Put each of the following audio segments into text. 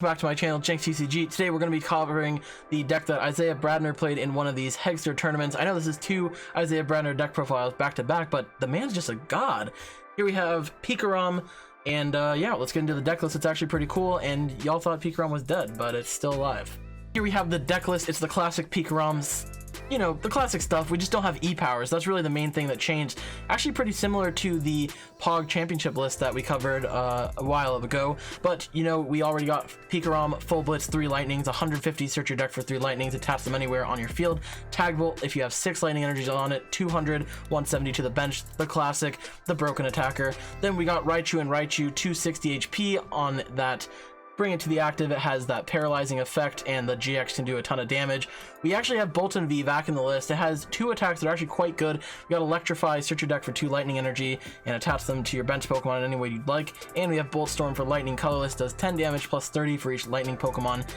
Back to my channel, JenksTCG. Today we're going to be covering the deck that Isaiah Bradner played in one of these Hegster tournaments. I know this is two Isaiah Bradner deck profiles back to back, but the man's just a god. Here we have Pikarom, and yeah, let's get into the deck list. It's actually pretty cool, and y'all thought Pikarom was dead, but it's still alive. Here we have the deck list. It's the classic Pikaroms. You know, the classic stuff. We just don't have E-powers. That's really the main thing that changed. Actually pretty similar to the POG championship list that we covered a while ago. But, you know, we already got Pikarom, Full Blitz, 3 Lightnings, 150, search your deck for 3 Lightnings, attach them anywhere on your field. Tag Volt, if you have 6 Lightning Energies on it, 200, 170 to the bench, the classic, the Broken Attacker. Then we got Raichu and Raichu, 260 HP on that. Bring it to the active, it has that paralyzing effect, and the GX can do a ton of damage. We actually have Bolton V back in the list. It has 2 attacks that are actually quite good. We got Electrify, search your deck for 2 Lightning Energy, and attach them to your bench Pokemon in any way you'd like. And we have Bolt Storm for Lightning Colorless, does 10 damage plus 30 for each Lightning Pokemon,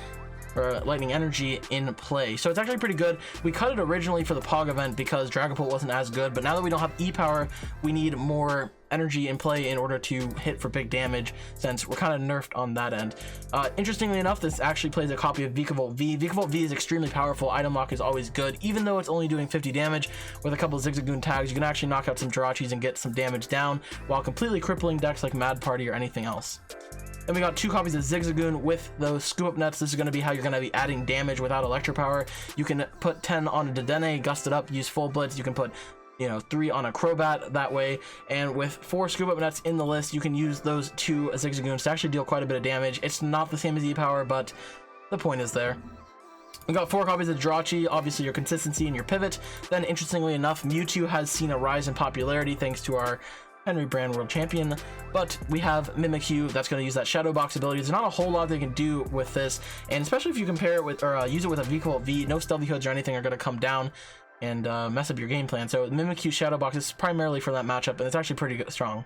or Lightning Energy in play. So it's actually pretty good. We cut it originally for the POG event because Dragapult wasn't as good, but now that we don't have E-Power, we need more energy in play in order to hit for big damage, since we're kind of nerfed on that end. Interestingly enough, this actually plays a copy of Vikavolt V. Vikavolt V is extremely powerful. Item lock is always good. Even though it's only doing 50 damage, with a couple of Zigzagoon tags, you can actually knock out some Jirachis and get some damage down, while completely crippling decks like Mad Party or anything else. Then we got 2 copies of Zigzagoon with those scoop up nets. This is going to be how you're going to be adding damage without Electro Power. You can put 10 on a Dedenne, gust it up, use Full Blitz. You can put, you know, 3 on a Crobat that way, and with 4 scoop up nets in the list, you can use those 2 Zigzagoons to actually deal quite a bit of damage. It's not the same as E-Power, but the point is there. We got 4 copies of Jirachi, obviously your consistency and your pivot. Then interestingly enough, Mewtwo has seen a rise in popularity thanks to our Henry Brand World Champion, but we have Mimikyu that's going to use that Shadow Box ability. There's not a whole lot they can do with this, and especially if you compare it with, or use it with a Vikavolt V, no Stealthy Hoods or anything are going to come down and mess up your game plan. So Mimikyu Shadow Box is primarily for that matchup, and it's actually pretty good, strong.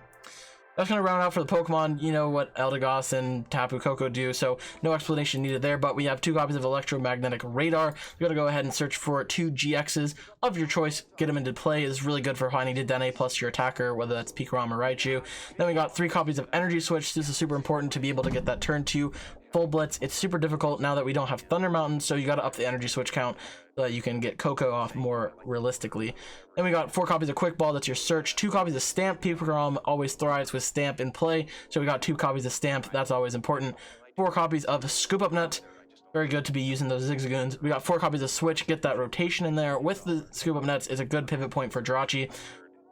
That's going to round out for the Pokemon. You know what Eldegoss and Tapu Koko do, so no explanation needed there, but we have 2 copies of Electromagnetic Radar. You're going to go ahead and search for 2 GXs of your choice, get them into play. It's really good for finding Dedenne plus your attacker, whether that's Pikarom or Raichu. Then we got 3 copies of Energy Switch. This is super important to be able to get that turn 2 Full Blitz. It's super difficult now that we don't have Thunder Mountain, so you got to up the Energy Switch count so that you can get Koko off more realistically. Then we got 4 copies of Quick Ball, that's your search. 2 copies of Stamp. Pikarom always thrives with Stamp in play, so we got 2 copies of Stamp, that's always important. 4 copies of Scoop Up Net, very good to be using those Zigzagoons. We got 4 copies of Switch, get that rotation in there. With the Scoop Up Nets is a good pivot point for Jirachi.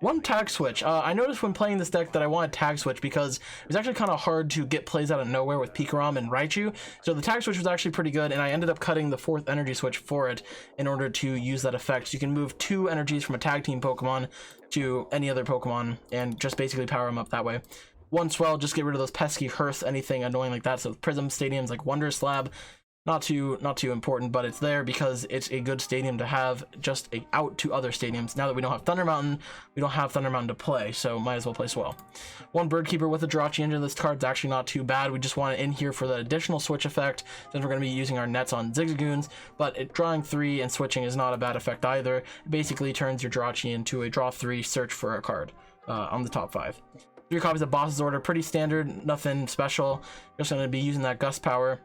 1 Tag Switch. I noticed when playing this deck that I wanted Tag Switch because it was actually kind of hard to get plays out of nowhere with Pikarom and Raichu. So the Tag Switch was actually pretty good, and I ended up cutting the 4th Energy Switch for it in order to use that effect. So you can move 2 energies from a Tag Team Pokemon to any other Pokemon and just basically power them up that way. 1 Swell, just get rid of those pesky Hearth, anything annoying like that. So Prism Stadiums like Wonder Slab. Not too important, but it's there because it's a good stadium to have, just out to other stadiums. Now that we don't have Thunder Mountain, we don't have Thunder Mountain to play, so might as well play Swell. 1 Bird Keeper with a Jirachi into this card's actually not too bad. We just want it in here for the additional switch effect, since we're going to be using our nets on Zigzagoons, but drawing 3 and switching is not a bad effect either. It basically turns your Jirachi into a draw 3, search for a card on the top 5. 3 copies of Boss's Order, pretty standard, nothing special. Just going to be using that Gust Power.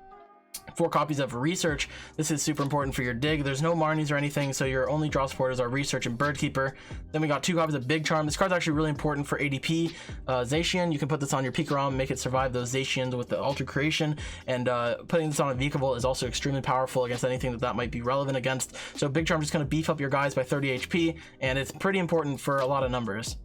4 copies of Research. This is super important for your dig. There's no Marnies or anything, so your only draw supporters are Research and Bird Keeper. Then we got 2 copies of Big Charm. This card's actually really important for ADP. Zacian, you can put this on your Pikarom, make it survive those Zacians with the Alter Creation, and putting this on a Vikavolt is also extremely powerful against anything that might be relevant against. So Big Charm just going to beef up your guys by 30 HP, and it's pretty important for a lot of numbers.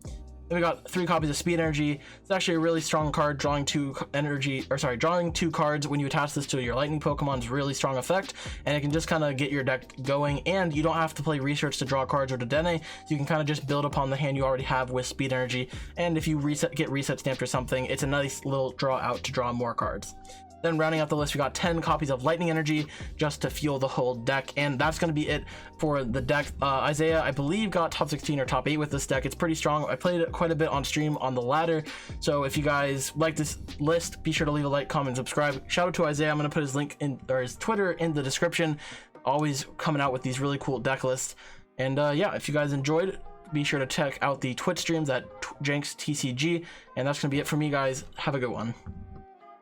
Then we got 3 copies of Speed Energy. It's actually a really strong card, drawing 2 cards when you attach this to your Lightning Pokemon's really strong effect, and it can just kind of get your deck going, and you don't have to play Research to draw cards or Dedenne, so you can kind of just build upon the hand you already have with Speed Energy, and if you get reset stamped or something, it's a nice little draw out to draw more cards. Then rounding out the list, we got 10 copies of Lightning Energy just to fuel the whole deck, and that's going to be it for the deck. Isaiah, I believe, got top 16 or top 8 with this deck. It's pretty strong. I played it quite a bit on stream on the ladder, so if you guys like this list, be sure to leave a like, comment, and subscribe. Shout out to Isaiah. I'm going to put his link in, or his Twitter in the description. Always coming out with these really cool deck lists. And yeah, if you guys enjoyed, be sure to check out the Twitch streams at JenksTCG, and that's going to be it for me, guys. Have a good one.